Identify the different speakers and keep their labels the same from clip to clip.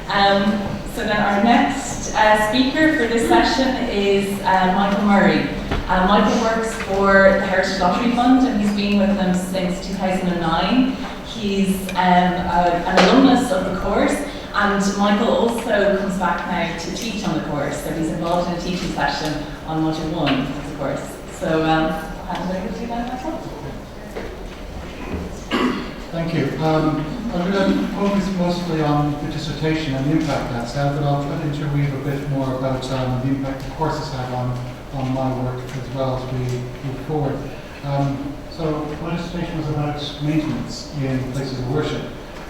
Speaker 1: So then our next speaker for this session is Michael Murray. Michael works for the Heritage Lottery Fund and he's been with them since 2009. He's an alumnus of the course, and Michael also comes back now to teach on the course. So he's involved in a teaching session on Module 1 of the course. So hand it over to you then, Michael.
Speaker 2: Thank you. I'm going to focus mostly on the dissertation and the impact that's had, but I'll try to interweave a bit more about the impact the course has had on my work as well as we move forward. So my dissertation was about maintenance in places of worship.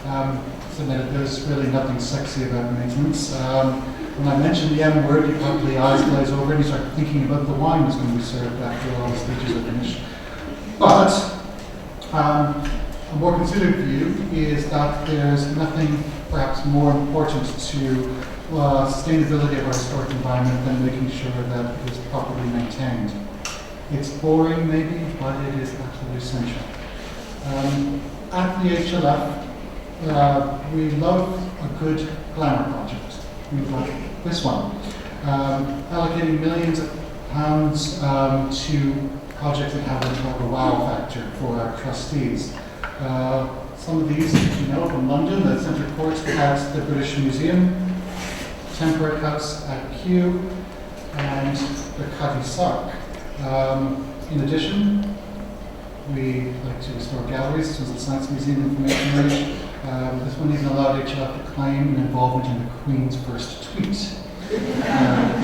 Speaker 2: So that there's really nothing sexy about maintenance. When I mention the M word, you probably eyes glaze over and you start thinking about the wine that's going to be served after all the speeches are finished. But a more considered view is that there's nothing perhaps more important to sustainability of our historic environment than making sure that it is properly maintained. It's boring maybe, but it is absolutely essential. At the HLF, we love a good glamour project. We love this one. Allocating millions of pounds to projects that have a wow factor for our trustees. Some of these, you know, from London, the Centre Court at the British Museum, Temperate House at Kew, and the Cutty Sark. In addition, we like to restore galleries, such as the Science Museum Information Age. This one even allowed HLF to claim an involvement in the Queen's first tweet.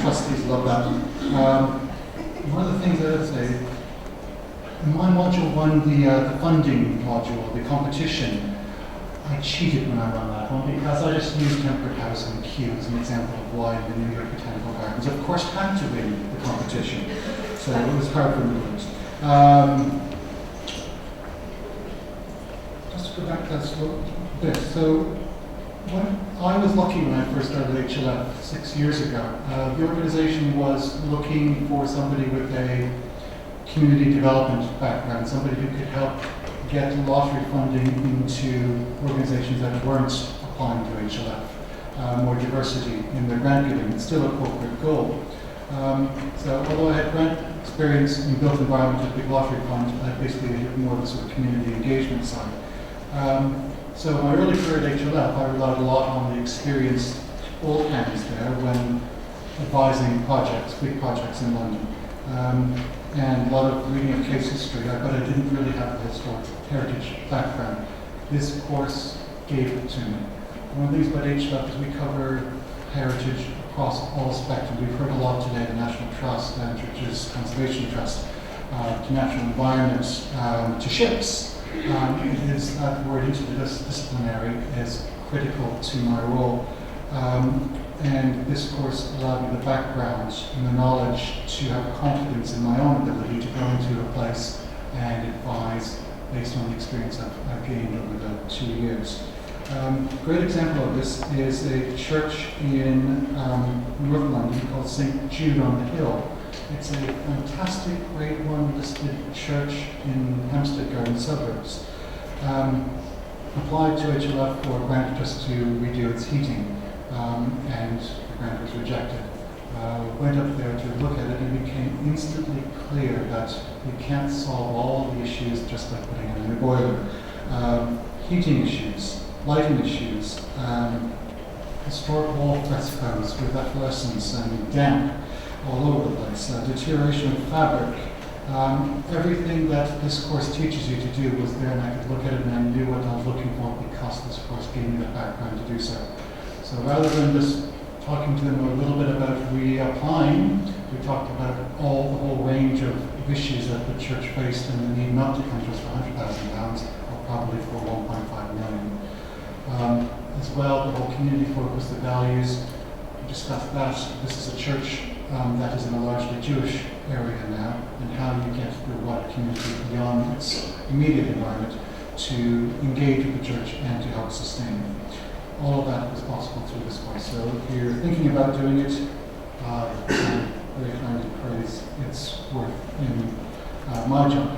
Speaker 2: Trustees love that. One of the things I would say, in my module 1, the funding module, the competition, I cheated when I ran that one because I just used Temperate House and Kew as an example of why the New York Botanical Gardens, of course, had to win the competition. So it was hard for me to lose. Just to go back to that bit. So I was lucky when I first started HLF 6 years ago. The organization was looking for somebody with a community development background, somebody who could help get lottery funding into organizations that weren't applying to HLF, more diversity in their grant giving. It's still a corporate goal. So although I had grant experience in built environment at the big lottery fund, I basically did more of the sort of community engagement side. So my early career at HLF, I relied a lot on the experienced old hands there when advising projects, big projects in London. And a lot of reading of case history, but I didn't really have the historic heritage background. This course gave it to me. One of the things about HLF is we cover heritage across all spectrum. We've heard a lot today, the National Trust, Churches Conservation Trust, to natural environment, to ships. It is that word interdisciplinary is critical to my role. And this course allowed me the background and the knowledge to have confidence in my own ability to go into a place and advise based on the experience I've gained over the 2 years. A great example of this is a church in North London called St. Jude on the Hill. It's a fantastic Grade 1 listed church in Hampstead Garden suburbs. Applied to HLF for a grant just to redo its heating. And the grant was rejected. Went up there to look at it and it became instantly clear that you can't solve all the issues just by putting in a new boiler. Heating issues, lighting issues, historic wall frescoes with efflorescence and damp all over the place, deterioration of fabric. Everything that this course teaches you to do was there, and I could look at it and I knew what I was looking for because this course gave me the background to do so. So rather than just talking to them a little bit about reapplying, we talked about the whole range of issues that the church faced and the need not to come to us for £100,000 or probably for 1.5 million. As well, the whole community focus, the values, we discussed that. This is a church that is in a largely Jewish area now, and how you get the wider community beyond its immediate environment to engage with the church and to help sustain it. All of that is possible through this course. So if you're thinking about doing it, very kindly praise it's worth in my job.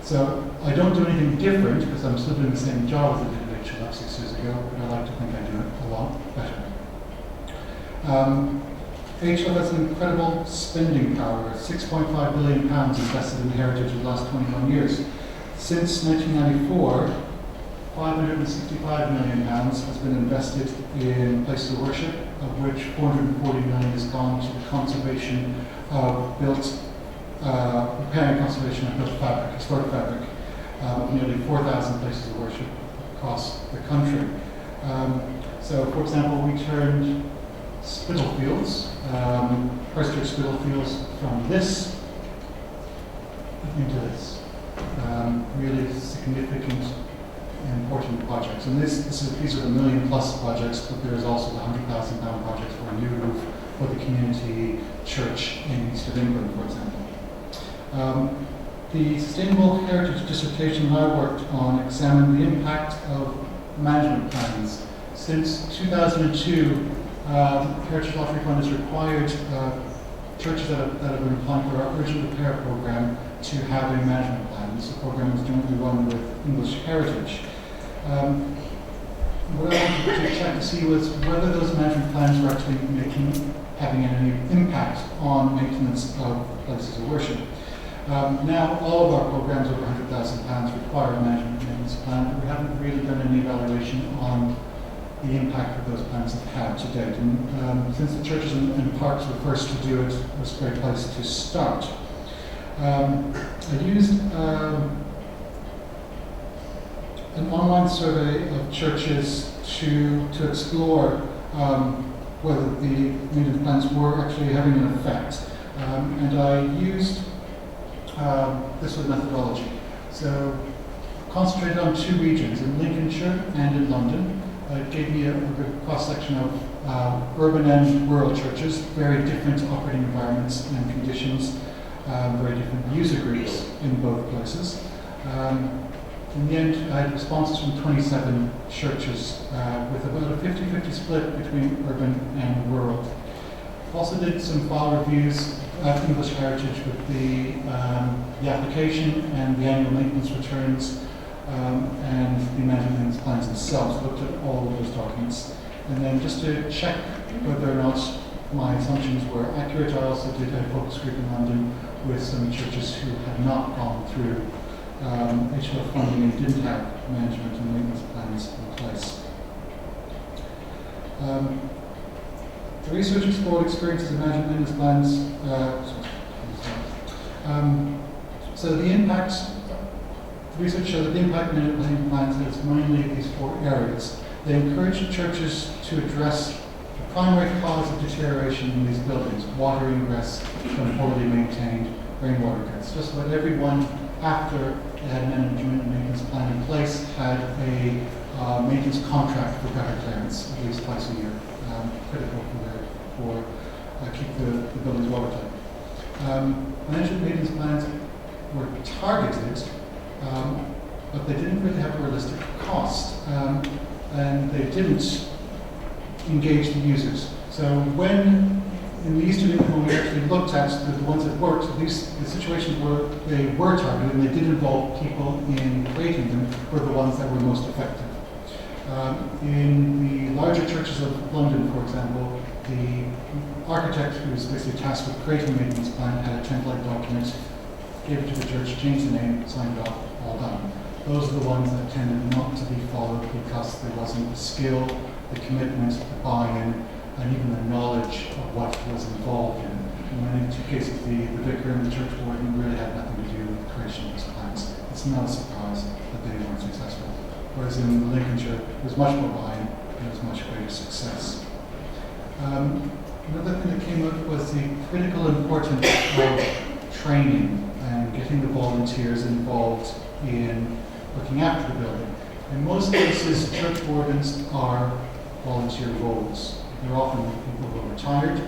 Speaker 2: So I don't do anything different because I'm still doing the same job as I did at HLF 6 years ago, but I like to think I do it a lot better. HLF has an incredible spending power, £6.5 billion invested in heritage in the last 21 years. Since 1994, £565 million has been invested in places of worship, of which 440 million has gone to the conservation of repairing conservation of built fabric, historic fabric, of nearly 4,000 places of worship across the country. So, for example, we turned Spitalfields, Christchurch Spitalfields, from this into this. Really significant and important projects. And these are the million plus projects, but there is also the £100,000 project for a new roof for the community church in East of England, for example. The Sustainable Heritage dissertation I worked on examined the impact of management plans. Since 2002, Heritage Lottery Fund has required churches that have been applying for our urgent repair program to have a management plan. This program is jointly run with English Heritage. What I wanted to check to see was whether those management plans were actually having any impact on maintenance of places of worship. Now, all of our programs over £100,000 require a management maintenance plan, but we haven't really done any evaluation on the impact that those plans have had to date. And since the churches and parks were first to do it, it was a great place to start. I used an online survey of churches to explore whether the maintenance plans were actually having an effect. And I used this sort of methodology. So, concentrated on two regions, in Lincolnshire and in London. It gave me a good cross-section of urban and rural churches, very different operating environments and conditions, very different user groups in both places. In the end, I had responses from 27 churches with about a 50-50 split between urban and rural. Also did some file reviews of English Heritage with the application and the annual maintenance returns and the management maintenance plans themselves. Looked at all of those documents. And then just to check whether or not my assumptions were accurate, I also did a focus group in London with some churches who had not gone through HLF funding and didn't have management and maintenance plans in place. The research explored experiences of management maintenance plans. So the impact, the research showed that the impact of management maintenance plans is mainly these four areas. They encourage churches to address the primary cause of deterioration in these buildings: water ingress from poorly maintained rainwater gets. Just about everyone, after they had an management and maintenance plan in place, had a maintenance contract for gutter clearance at least twice a year. Critical for keep the buildings watertight. Management maintenance plans were targeted, but they didn't really have a realistic cost, and they didn't engage the users. So when in the Eastern England, when we actually looked at the ones that worked, at least the situations where they were targeted and they did involve people in creating them were the ones that were most effective. In the larger churches of London, for example, the architect who was basically tasked with creating a maintenance plan had a template document, gave it to the church, changed the name, signed it off, all done. Those are the ones that tended not to be followed because there wasn't the skill, the commitment, the buy-in, and even the knowledge of what was involved in it. And in two cases, the vicar and the church warden really had nothing to do with the creation of these plans. It's not a surprise that they weren't successful. Whereas in Lincolnshire, there was much more buy-in, and there was much greater success. Another thing that came up was the critical importance of training and getting the volunteers involved in looking after the building. In most cases, church wardens are volunteer roles. They're often people who are retired.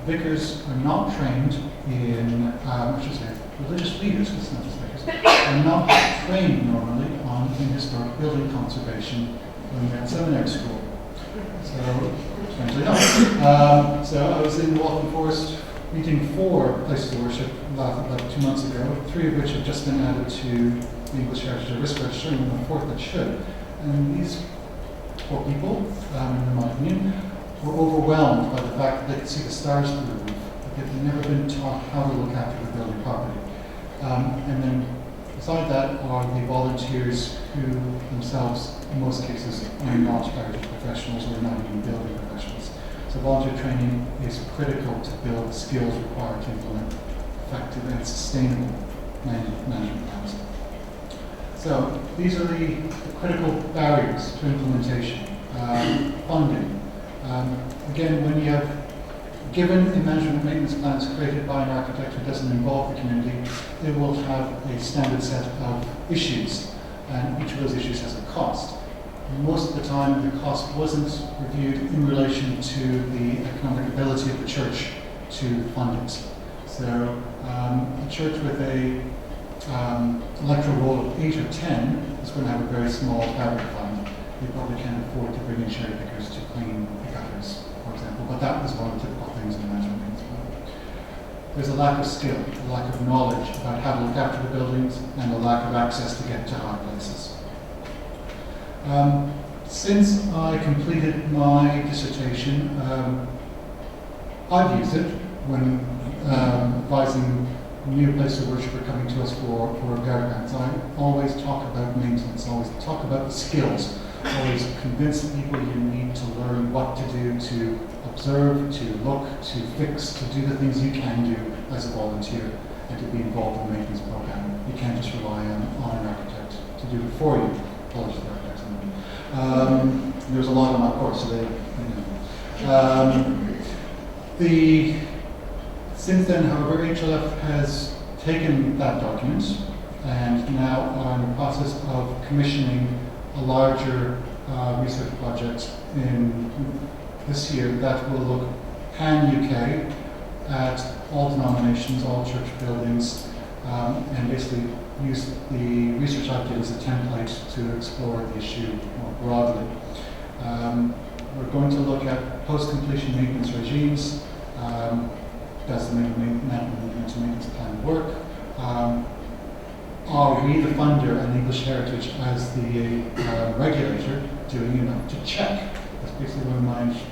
Speaker 2: Vicars are not trained in, religious leaders, because it's not just vicars, are not trained normally in historic building conservation when they're at seminary school. So, strangely enough. So I was in Waltham Forest meeting 4 places of worship about 2 months ago, 3 of which have just been added to the English Heritage Risk Register, and the 4th that should. And these 4 people, in my opinion, were overwhelmed by the fact that they could see the stars through the roof, but they've never been taught how to look after the building properly. And then beside that are the volunteers who themselves, in most cases, are not heritage professionals or not even building professionals. So volunteer training is critical to build the skills required to implement effective and sustainable management plans. So these are the critical barriers to implementation. Funding. Again, when you have given a management maintenance plan that's created by an architect who doesn't involve the community, it will have a standard set of issues, and each of those issues has a cost. Most of the time, the cost wasn't reviewed in relation to the economic ability of the church to fund it. So a church with a electoral roll of 8 or 10 is going to have a very small fabric fund. They probably can't afford to bring in cherry pickers to clean the gutters, for example, but that was one of the typical things in the management maintenance plan. There's a lack of skill, a lack of knowledge about how to look after the buildings, and a lack of access to get to high places. Since I completed my dissertation, I've used it when advising new places of worship are coming to us for repair grants. I always talk about maintenance, always talk about the skills, always convince people you need to learn what to do to observe, to look, to fix, to do the things you can do as a volunteer, and to be involved in the maintenance program. You can't just rely on an architect to do it for you. Apologies for architects. There was a lot on my course today. Since then, however, HLF has taken that document and now are in the process of commissioning a larger research project in this year that will look pan-UK at all denominations, all church buildings, and basically use the research I did as a template to explore the issue more broadly. We're going to look at post-completion maintenance regimes. Does the maintenance plan work? Are we, the funder, and English Heritage as the regulator, doing enough to check? That's basically one of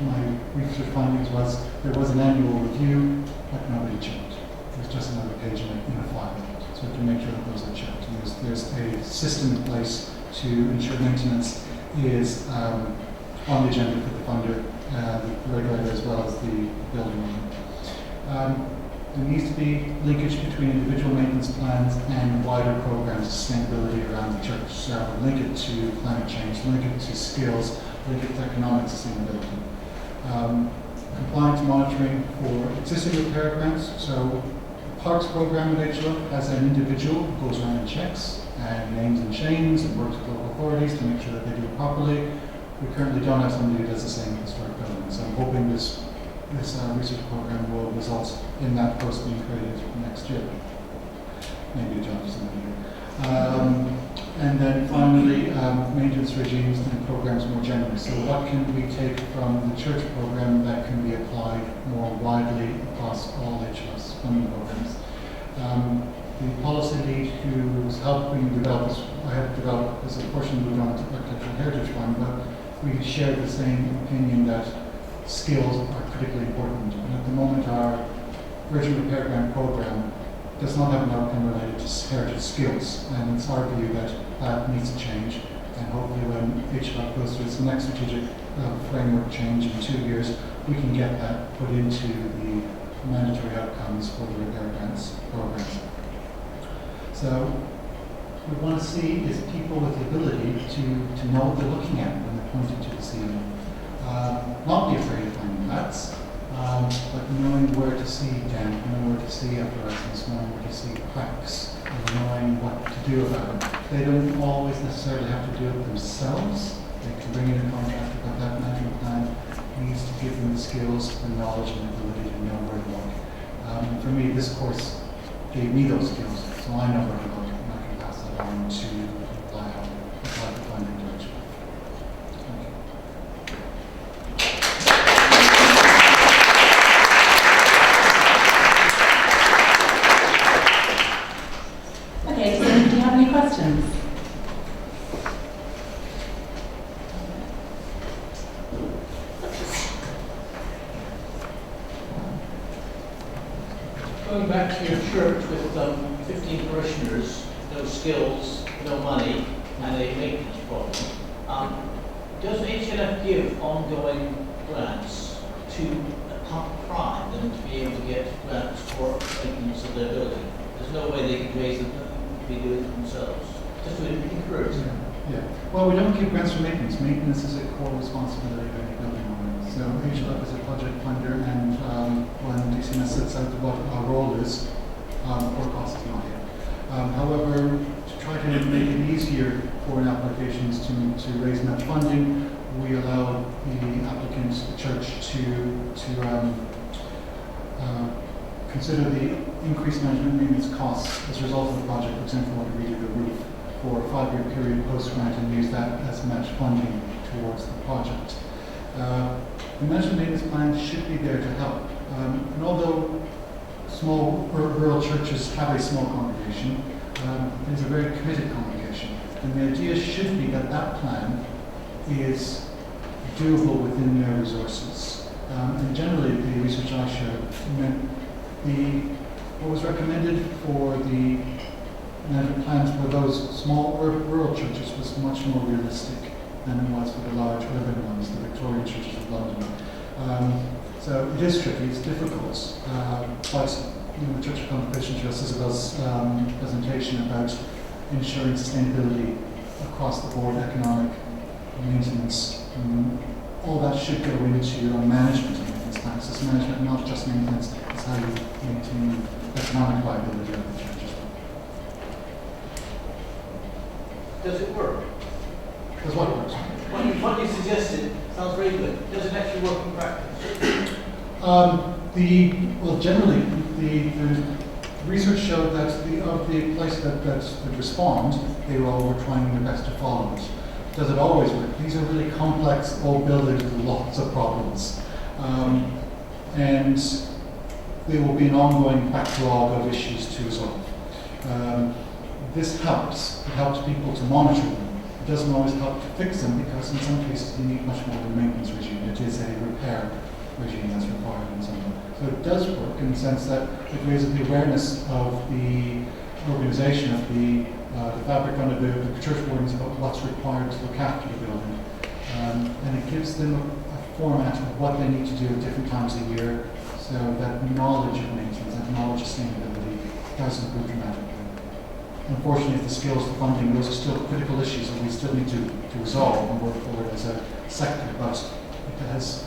Speaker 2: my research findings was there was an annual review, but nobody checked. There's just another page in a file. So we have to make sure that those are checked. And there's a system in place to ensure maintenance is on the agenda for the funder, the regulator, as well as the building owner. There needs to be linkage between individual maintenance plans and wider programs of sustainability around the church. So link it to climate change, link it to skills, link it to economic sustainability. Compliance monitoring for existing repair grants. So the Parks program at HLF has an individual who goes around and checks and names and shames and works with local authorities to make sure that they do it properly. We currently don't have somebody who does the same with historic buildings. So I'm hoping this research program will result in that post being created next year. Maybe a job for somebody. And then finally, maintenance regimes and programs more generally. So what can we take from the church program that can be applied more widely across all HLS funding programs? The policy lead who was helping develop this, I had developed this, unfortunately moved on to Architectural Heritage Fund, but we shared the same opinion that skills are critically important. And at the moment, our Virgin Repair Grant program does not have an outcome related to heritage skills. And it's our view that that needs to change. And hopefully when HVAC goes through its next strategic framework change in 2 years, we can get that put into the mandatory outcomes for the repair grants programs. So what we want to see is people with the ability to know what they're looking at when they're pointing to the ceiling. Not be afraid of finding mats, but knowing where to see damp, knowing where to see efflorescence, knowing where to see cracks, and knowing what to do about it. They don't always necessarily have to do it themselves. They can bring in a contractor, but that management plan needs to give them the skills, the knowledge, and the ability to know where to look. For me, this course gave me those skills, so I know where to look, and I can pass that on to apply for funding direction.
Speaker 1: Okay, so do you have any questions?
Speaker 3: Going back to your church with 15 parishioners, no skills, no money, and a maintenance problem, does HLF give ongoing grants to prime them to be able to get grants for maintenance of their building? There's no way they can raise them, be doing it themselves. Just to encourage them.
Speaker 2: Yeah. Well, we don't give grants for maintenance. Maintenance is a core responsibility of any building owner. So HLF is a project funder, and when DCMS sets out what our role is, core cost is not here. However, to try to make it easier for applications to raise net funding, we allow the applicant, the church, to consider the increased management maintenance costs as a result of the project. For example, want to redo the roof for a 5-year period post-grant and use that as match funding towards the project. The management maintenance plan should be there to help. And although small rural churches have a small congregation, it is a very committed congregation. And the idea should be that that plan is doable within their resources. And generally, the research I showed meant what was recommended for the management plans for those small rural churches was much more realistic than it was for the large urban ones, the Victorian churches of London. So it is tricky, it's difficult. But the Church of Convocation Trust, Isabel's presentation about ensuring sustainability across the board, economic maintenance, all that should go into a management of maintenance plans. It's management, not just maintenance. It's how you maintain economic viability of the church as well.
Speaker 3: Does it work?
Speaker 2: Does what works?
Speaker 3: What you suggested sounds very good. Does it actually work in practice?
Speaker 2: Generally, the research showed that of the places that would respond, they all were trying their best to follow it. Does it always work? These are really complex old buildings with lots of problems. And there will be an ongoing backlog of issues to resolve. This helps. It helps people to monitor them. It doesn't always help to fix them because in some cases you need much more of a maintenance regime. It is a repair regime that's required in some way. So it does work in the sense that it raises the awareness of the organisation, of the fabric under the church wardens about what's required to look after the building. And it gives them a format of what they need to do at different times of year so that knowledge of maintenance, that knowledge of sustainability does improve dramatically. Unfortunately, the skills, the funding, those are still critical issues that we still need to resolve and work forward as a sector, but it has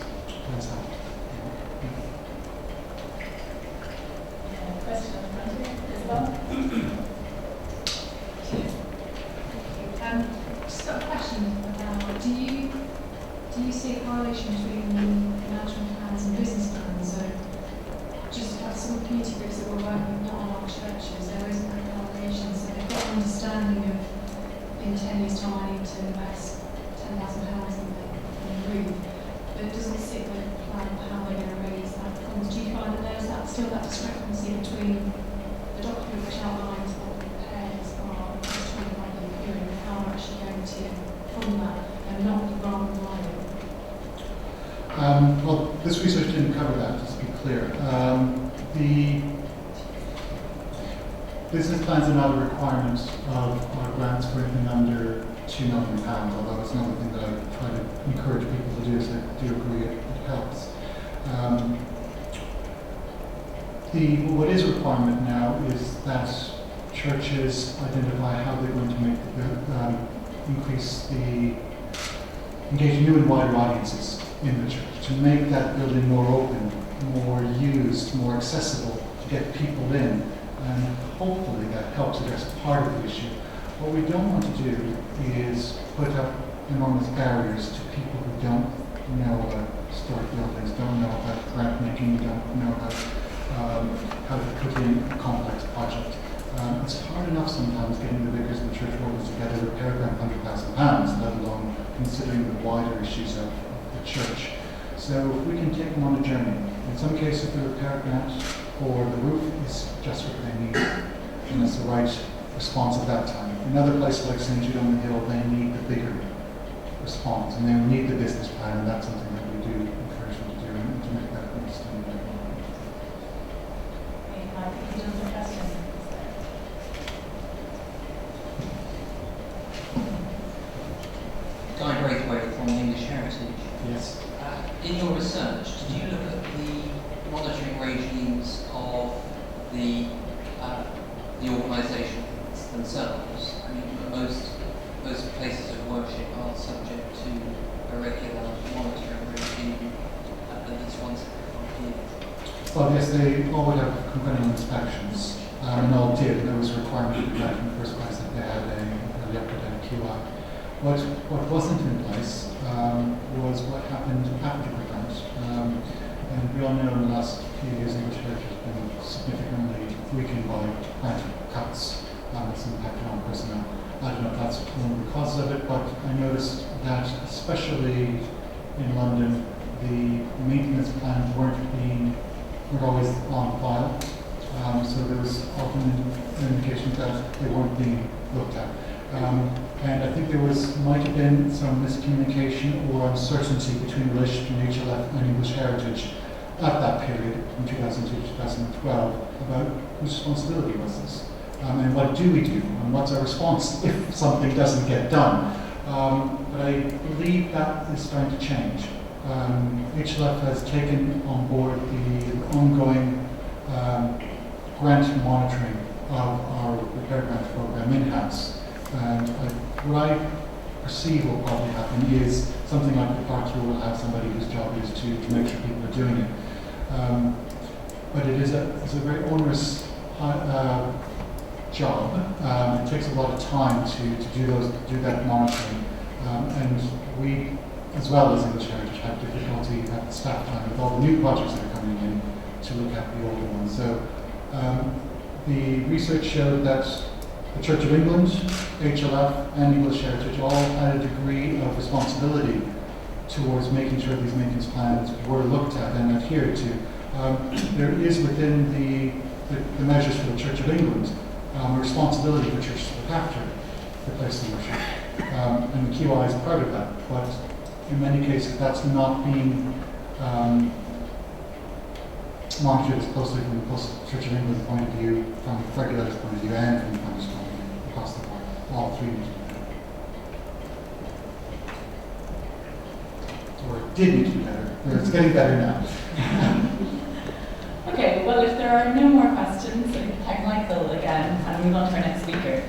Speaker 2: helped.
Speaker 1: Question on the front here, Isabel?
Speaker 4: Just got a question about, do you see a correlation between management plans and business plans? So just have some community groups that we're working with, not on our churches, there isn't a correlation. So they've got an understanding of in 10 years' time I need to invest £10,000 in the roof, but it doesn't sit with a plan of how they're going to raise that funds. Do you find that there's still that discrepancy between the document which outlines what the repairs are, just 25-year period, and how we're actually going to fund that and not the wrong line?
Speaker 2: Well, this research didn't cover that, just to be clear. The business plans are not a requirement of our grants for anything under £2 million, although it's another thing that I try to encourage people to do, so I do agree it helps. What is a requirement now is that churches identify how they're going to make engage new and wider audiences in the church, to make that building more open, more used, more accessible, to get people in, and hopefully that helps address part of the issue. What we don't want to do is put up enormous barriers to people who don't know about historic buildings, don't know about grant making, don't know about how to put in a complex project. It's hard enough sometimes getting the vicars and the church wardens to get a repair grant £100,000, let alone considering the wider issues of the church. So if we can take them on a journey, in some cases the repair grant for the roof is just what they need, and it's the right response at that time. In other places like St. Jude on the Hill, they need the bigger response, and they need the business plan, and that's something that we do encourage them to do and to make that understanding.
Speaker 5: in your research, did you look at the monitoring regimes of the organisations themselves? I mean, most places of worship are subject to a regular monitoring regime at least once every 5 years.
Speaker 2: Well, yes, they all would have congressional inspections, and all did. There was a requirement to do that in the first place that they had a leopard and a QI. What wasn't in place was what happened after the grant. And we all know in the last few years English Heritage has been significantly weakened by grant cuts and its impact on personnel. I don't know if that's one of the causes of it, but I noticed that especially in London, the maintenance plans weren't always on file. So there was often an indication that they weren't being looked at. And I think there might have been some miscommunication or uncertainty between the relationship between HLF and English Heritage at that period, from 2002 to 2012, about whose responsibility was this. And what do we do, and what's our response if something doesn't get done? But I believe that is starting to change. HLF has taken on board the ongoing grant monitoring of our repair grant program in-house. And what I perceive will probably happen is something like the Park will have somebody whose job is to make sure people are doing it. But it's a very onerous job. It takes a lot of time to do that monitoring. And we, as well as English Heritage, have difficulty at the staff time with all the new projects that are coming in to look at the older ones. So the research showed that the Church of England, HLF, and English Heritage all had a degree of responsibility towards making sure these maintenance plans were looked at and adhered to. There is within the measures for the Church of England a responsibility for churches to look after the place of worship. And the QI is part of that, but in many cases that's not being monitored as closely from the Church of England's point of view, from the regulator's point of view, and from the funders' point of view, across the board. All three need to be better. Or it did need to be better. It's getting better now.
Speaker 1: Okay, well, if there are no more questions, we can thank Michael again and move on to our next speaker.